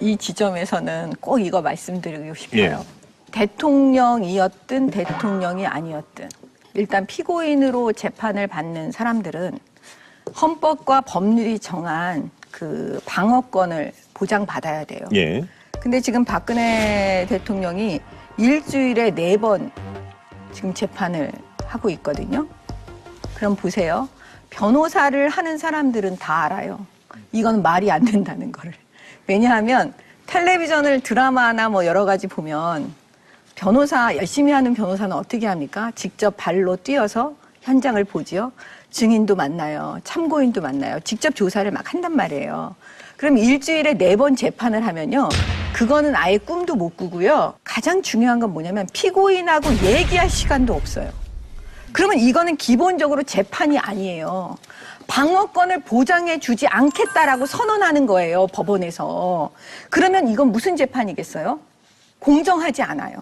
이 지점에서는 꼭 이거 말씀드리고 싶어요. 예. 대통령이었든 대통령이 아니었든 일단 피고인으로 재판을 받는 사람들은 헌법과 법률이 정한 그 방어권을 보장받아야 돼요. 예. 근데 지금 박근혜 대통령이 일주일에 4번 지금 재판을 하고 있거든요. 그럼 보세요. 변호사를 하는 사람들은 다 알아요. 이건 말이 안 된다는 거를. 왜냐하면 텔레비전을 드라마나 뭐 여러 가지 보면 변호사 열심히 하는 변호사는 어떻게 합니까? 직접 발로 뛰어서 현장을 보지요. 증인도 만나요. 참고인도 만나요. 직접 조사를 막 한단 말이에요. 그럼 일주일에 4번 재판을 하면요. 그거는 아예 꿈도 못 꾸고요. 가장 중요한 건 뭐냐면 피고인하고 얘기할 시간도 없어요. 그러면 이거는 기본적으로 재판이 아니에요. 방어권을 보장해 주지 않겠다라고 선언하는 거예요, 법원에서. 그러면 이건 무슨 재판이겠어요? 공정하지 않아요.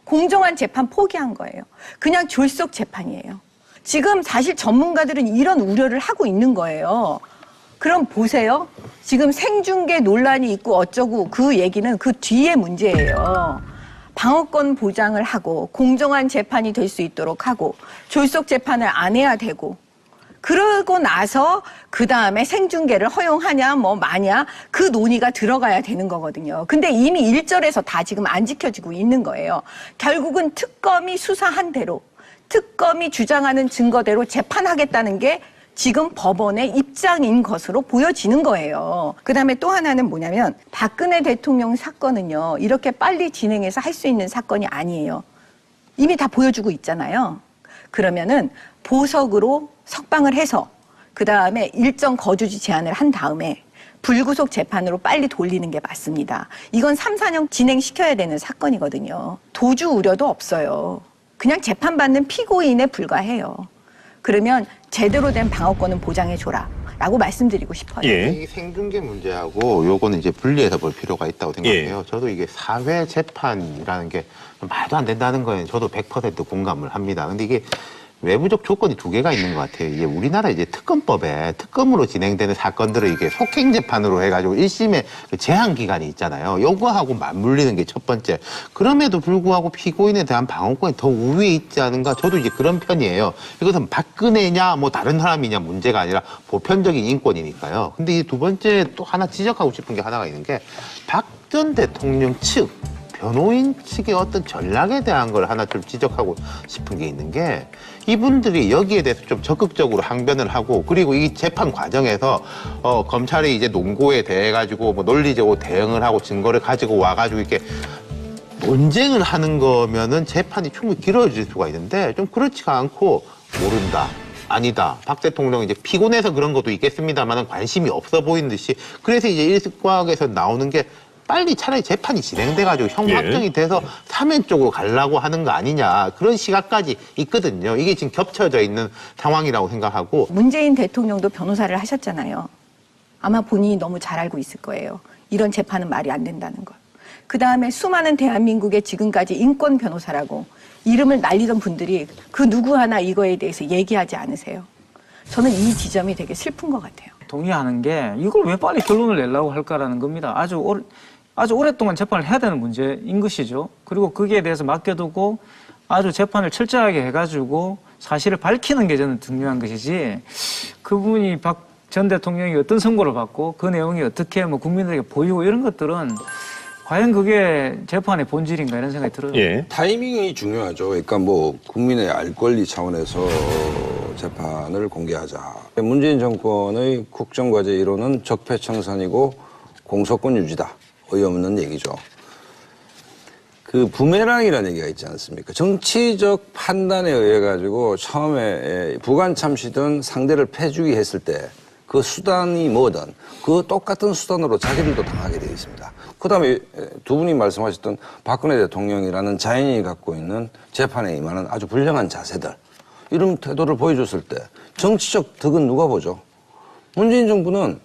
공정한 재판 포기한 거예요. 그냥 졸속 재판이에요. 지금 사실 전문가들은 이런 우려를 하고 있는 거예요. 그럼 보세요. 지금 생중계 논란이 있고 어쩌고 그 얘기는 그 뒤에 문제예요. 방어권 보장을 하고 공정한 재판이 될 수 있도록 하고 졸속 재판을 안 해야 되고 그러고 나서 그 다음에 생중계를 허용하냐 뭐 마냐 그 논의가 들어가야 되는 거거든요. 근데 이미 1절에서 다 지금 안 지켜지고 있는 거예요. 결국은 특검이 수사한 대로 특검이 주장하는 증거대로 재판하겠다는 게 지금 법원의 입장인 것으로 보여지는 거예요. 그다음에 또 하나는 뭐냐면 박근혜 대통령 사건은요. 이렇게 빨리 진행해서 할 수 있는 사건이 아니에요. 이미 다 보여주고 있잖아요. 그러면은 보석으로 석방을 해서 그다음에 일정 거주지 제한을 한 다음에 불구속 재판으로 빨리 돌리는 게 맞습니다. 이건 3, 4년 진행시켜야 되는 사건이거든요. 도주 우려도 없어요. 그냥 재판받는 피고인에 불과해요. 그러면 제대로 된 방어권은 보장해줘라 라고 말씀드리고 싶어요. 예. 이 생중계 문제하고 요거는 이제 분리해서 볼 필요가 있다고 생각해요. 저도 이게 사회 재판이라는 게 말도 안 된다는 거에 저도 100% 공감을 합니다. 근데 이게 외부적 조건이 2개가 있는 것 같아요. 이게 우리나라 이제 특검법에 특검으로 진행되는 사건들을 이게 속행재판으로 해가지고 1심에 제한 기간이 있잖아요. 요거하고 맞물리는 게 첫 번째. 그럼에도 불구하고 피고인에 대한 방어권이 더 우위에 있지 않은가? 저도 이제 그런 편이에요. 이것은 박근혜냐 뭐 다른 사람이냐 문제가 아니라 보편적인 인권이니까요. 근데 이 두 번째 또 하나 지적하고 싶은 게 하나가 있는 게 박 전 대통령 측 변호인 측의 어떤 전략에 대한 걸 하나 좀 지적하고 싶은 게 있는 게 이분들이 여기에 대해서 좀 적극적으로 항변을 하고 그리고 이 재판 과정에서 검찰이 이제 논고에 대해 가지고 뭐 논리적으로 대응을 하고 증거를 가지고 와가지고 이렇게 논쟁을 하는 거면은 재판이 충분히 길어질 수가 있는데 좀 그렇지가 않고 모른다. 아니다. 박 대통령이 이제 피곤해서 그런 것도 있겠습니다만은 관심이 없어 보이는 듯이 그래서 이제 일각에서 나오는 게 빨리 차라리 재판이 진행돼가지고 형 확정이 돼서 사면 쪽으로 가려고 하는 거 아니냐 그런 시각까지 있거든요. 이게 지금 겹쳐져 있는 상황이라고 생각하고 문재인 대통령도 변호사를 하셨잖아요. 아마 본인이 너무 잘 알고 있을 거예요. 이런 재판은 말이 안 된다는 걸. 그다음에 수많은 대한민국의 지금까지 인권 변호사라고 이름을 날리던 분들이 그 누구 하나 이거에 대해서 얘기하지 않으세요. 저는 이 지점이 되게 슬픈 것 같아요. 동의하는 게 이걸 왜 빨리 결론을 내려고 할까라는 겁니다. 아주 오랫동안 재판을 해야 되는 문제인 것이죠. 그리고 거기에 대해서 맡겨두고 아주 재판을 철저하게 해가지고 사실을 밝히는 게 저는 중요한 것이지 그분이 박 전 대통령이 어떤 선고를 받고 그 내용이 어떻게 뭐 국민들에게 보이고 이런 것들은 과연 그게 재판의 본질인가 이런 생각이 들어요. 예. 타이밍이 중요하죠. 그러니까 뭐 국민의 알 권리 차원에서 재판을 공개하자. 문재인 정권의 국정과제 1호는 적폐청산이고 공소권 유지다. 어이없는 얘기죠. 그 부메랑이라는 얘기가 있지 않습니까? 정치적 판단에 의해 가지고 처음에 부관참시든 상대를 패주기 했을 때 그 수단이 뭐든 그 똑같은 수단으로 자기들도 당하게 되어 있습니다. 그다음에 두 분이 말씀하셨던 박근혜 대통령이라는 자연인이 갖고 있는 재판에 임하는 아주 불량한 자세들 이런 태도를 보여줬을 때 정치적 득은 누가 보죠? 문재인 정부는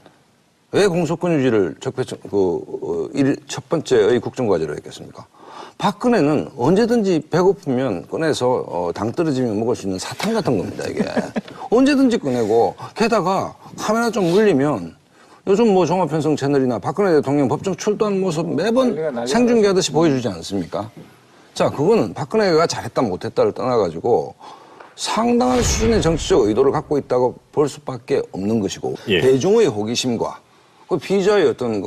왜 공소권 유지를 첫 번째의 국정과제로 했겠습니까? 박근혜는 언제든지 배고프면 꺼내서 당 떨어지면 먹을 수 있는 사탕 같은 겁니다, 이게. 언제든지 꺼내고, 게다가 카메라 좀 물리면 요즘 뭐 종합편성 채널이나 박근혜 대통령 법정 출두한 모습 매번 생중계하듯이 보여주지 않습니까? 자, 그거는 박근혜가 잘했다 못했다를 떠나가지고 상당한 수준의 정치적 의도를 갖고 있다고 볼 수밖에 없는 것이고 예. 대중의 호기심과 그 피의자의 어떤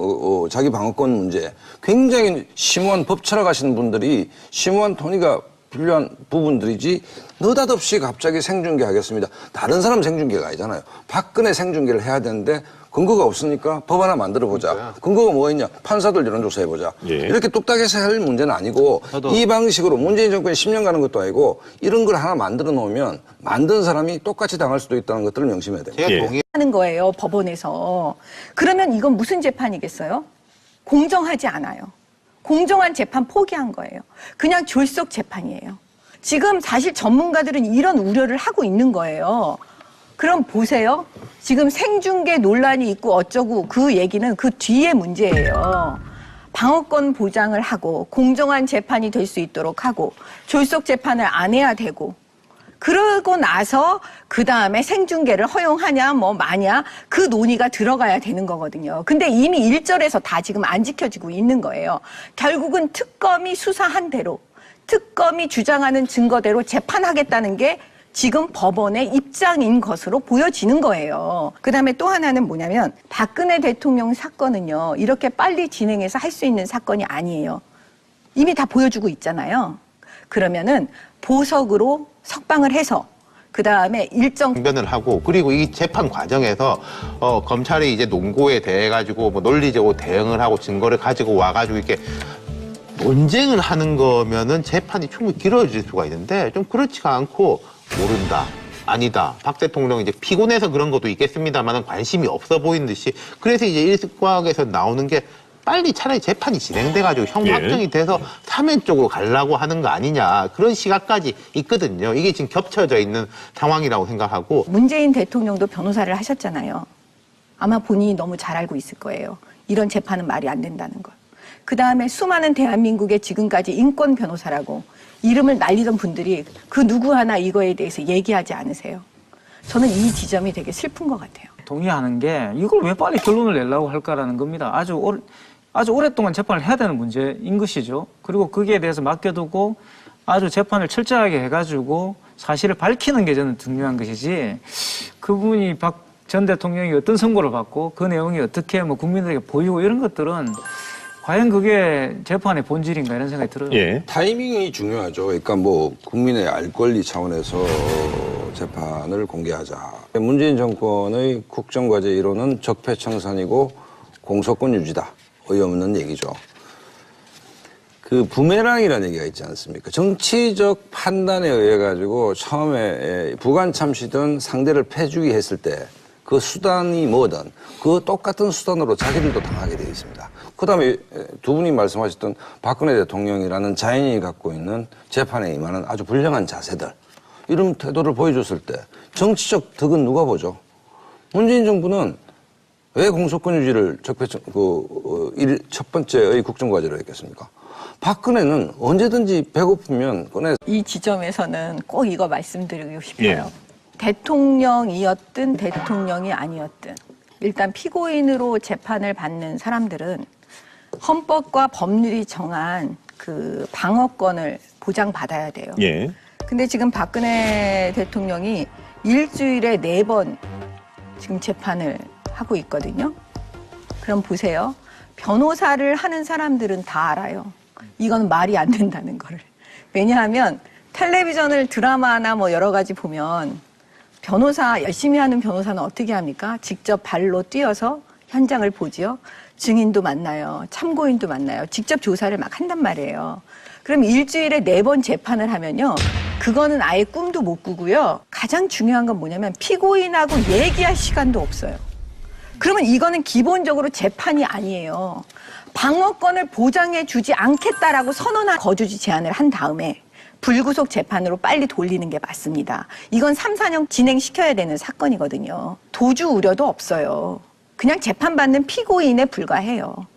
자기 방어권 문제 굉장히 심오한 법 철학하시는 분들이 심오한 토의가 필요한 부분들이지 느닷없이 갑자기 생중계하겠습니다. 다른 사람 생중계가 아니잖아요. 박근혜 생중계를 해야 되는데 근거가 없으니까 법 하나 만들어보자. 근거가 뭐가 있냐. 판사들 여론조사 해보자. 예. 이렇게 뚝딱해서 할 문제는 아니고 이 방식으로 문재인 정권이 10년 가는 것도 아니고 이런 걸 하나 만들어 놓으면 만든 사람이 똑같이 당할 수도 있다는 것들을 명심해야 됩니다. 제가 예. 동의 하는 거예요, 법원에서. 그러면 이건 무슨 재판이겠어요? 공정하지 않아요. 공정한 재판 포기한 거예요. 그냥 졸속 재판이에요. 지금 사실 전문가들은 이런 우려를 하고 있는 거예요. 그럼 보세요. 지금 생중계 논란이 있고 어쩌고 그 얘기는 그 뒤에 문제예요. 방어권 보장을 하고 공정한 재판이 될 수 있도록 하고 졸속 재판을 안 해야 되고 그러고 나서 그 다음에 생중계를 허용하냐 뭐 마냐 그 논의가 들어가야 되는 거거든요. 근데 이미 1절에서 다 지금 안 지켜지고 있는 거예요. 결국은 특검이 수사한 대로 특검이 주장하는 증거대로 재판하겠다는 게 지금 법원의 입장인 것으로 보여지는 거예요. 그다음에 또 하나는 뭐냐면 박근혜 대통령 사건은요. 이렇게 빨리 진행해서 할 수 있는 사건이 아니에요. 이미 다 보여주고 있잖아요. 그러면은 보석으로 석방을 해서 그다음에 일정 변을 하고 그리고 이 재판 과정에서 검찰이 이제 논고에 대해 가지고 뭐 논리적으로 대응을 하고 증거를 가지고 와가지고 이렇게 논쟁을 하는 거면은 재판이 충분히 길어질 수가 있는데 좀 그렇지가 않고 모른다. 아니다. 박 대통령이 이제 피곤해서 그런 것도 있겠습니다만 관심이 없어 보이는 듯이 그래서 이제 일각에서 나오는 게 빨리 차라리 재판이 진행돼가지고 형 예. 확정이 돼서 사면 쪽으로 가려고 하는 거 아니냐 그런 시각까지 있거든요. 이게 지금 겹쳐져 있는 상황이라고 생각하고 문재인 대통령도 변호사를 하셨잖아요. 아마 본인이 너무 잘 알고 있을 거예요. 이런 재판은 말이 안 된다는 걸. 그다음에 수많은 대한민국의 지금까지 인권 변호사라고 이름을 날리던 분들이 그 누구 하나 이거에 대해서 얘기하지 않으세요. 저는 이 지점이 되게 슬픈 것 같아요. 동의하는 게 이걸 왜 빨리 결론을 내려고 할까라는 겁니다. 아주 오랫동안 재판을 해야 되는 문제인 것이죠. 그리고 거기에 대해서 맡겨두고 아주 재판을 철저하게 해가지고 사실을 밝히는 게 저는 중요한 것이지 그분이 박 전 대통령이 어떤 선고를 받고 그 내용이 어떻게 뭐 국민들에게 보이고 이런 것들은 과연 그게 재판의 본질인가 이런 생각이 들어요. 예. 타이밍이 중요하죠. 그러니까 뭐 국민의 알 권리 차원에서 재판을 공개하자. 문재인 정권의 국정과제 1호는 적폐청산이고 공소권 유지다. 어이없는 얘기죠. 그 부메랑이라는 얘기가 있지 않습니까? 정치적 판단에 의해 가지고 처음에 부관 참시든 상대를 패주기 했을 때 그 수단이 뭐든 그 똑같은 수단으로 자기들도 당하게 되어 있습니다. 그다음에 두 분이 말씀하셨던 박근혜 대통령이라는 자연인이 갖고 있는 재판에 임하는 아주 불량한 자세들 이런 태도를 보여줬을 때 정치적 득은 누가 보죠? 문재인 정부는 왜 공소권 유지를 첫 번째의 국정과제로 했겠습니까? 박근혜는 언제든지 배고프면 꺼내. 이 지점에서는 꼭 이거 말씀드리고 싶어요. 예. 대통령이었든 대통령이 아니었든 일단 피고인으로 재판을 받는 사람들은 헌법과 법률이 정한 그 방어권을 보장받아야 돼요. 예. 근데 지금 박근혜 대통령이 일주일에 4번 지금 재판을 하고 있거든요. 그럼 보세요. 변호사를 하는 사람들은 다 알아요. 이건 말이 안 된다는 거를. 왜냐하면 텔레비전을 드라마나 뭐 여러 가지 보면 변호사 열심히 하는 변호사는 어떻게 합니까? 직접 발로 뛰어서 현장을 보지요. 증인도 만나요. 참고인도 만나요. 직접 조사를 막 한단 말이에요. 그럼 일주일에 4번 재판을 하면요. 그거는 아예 꿈도 못 꾸고요. 가장 중요한 건 뭐냐면 피고인하고 얘기할 시간도 없어요. 그러면 이거는 기본적으로 재판이 아니에요. 방어권을 보장해 주지 않겠다라고 선언한 거주지 제한을 한 다음에 불구속 재판으로 빨리 돌리는 게 맞습니다. 이건 3, 4년 진행시켜야 되는 사건이거든요. 도주 우려도 없어요. 그냥 재판받는 피고인에 불과해요.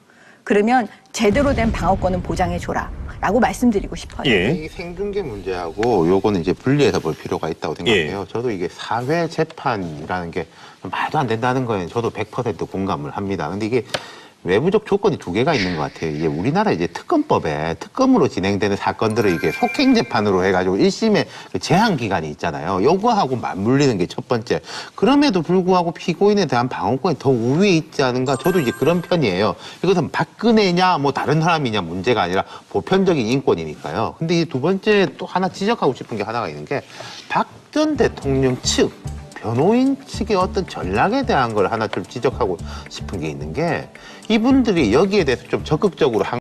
그러면 제대로 된 방어권은 보장해줘라. 라고 말씀드리고 싶어요. 예. 이 생중계 문제하고 요거는 이제 분리해서 볼 필요가 있다고 생각해요. 저도 이게 사회 재판이라는 게 말도 안 된다는 거에 저도 100% 공감을 합니다. 근데 이게 외부적 조건이 두 개가 있는 것 같아요. 이게 우리나라 이제 특검법에 특검으로 진행되는 사건들을 이게 속행 재판으로 해가지고 1심에 제한 기간이 있잖아요. 요거하고 맞물리는 게 첫 번째. 그럼에도 불구하고 피고인에 대한 방어권이 더 우위에 있지 않은가? 저도 이제 그런 편이에요. 이것은 박근혜냐 뭐 다른 사람이냐 문제가 아니라 보편적인 인권이니까요. 근데 이 두 번째 또 하나 지적하고 싶은 게 하나가 있는 게 박 전 대통령 측 변호인 측의 어떤 전략에 대한 걸 하나 좀 지적하고 싶은 게 있는 게 이분들이 여기에 대해서 좀 적극적으로 한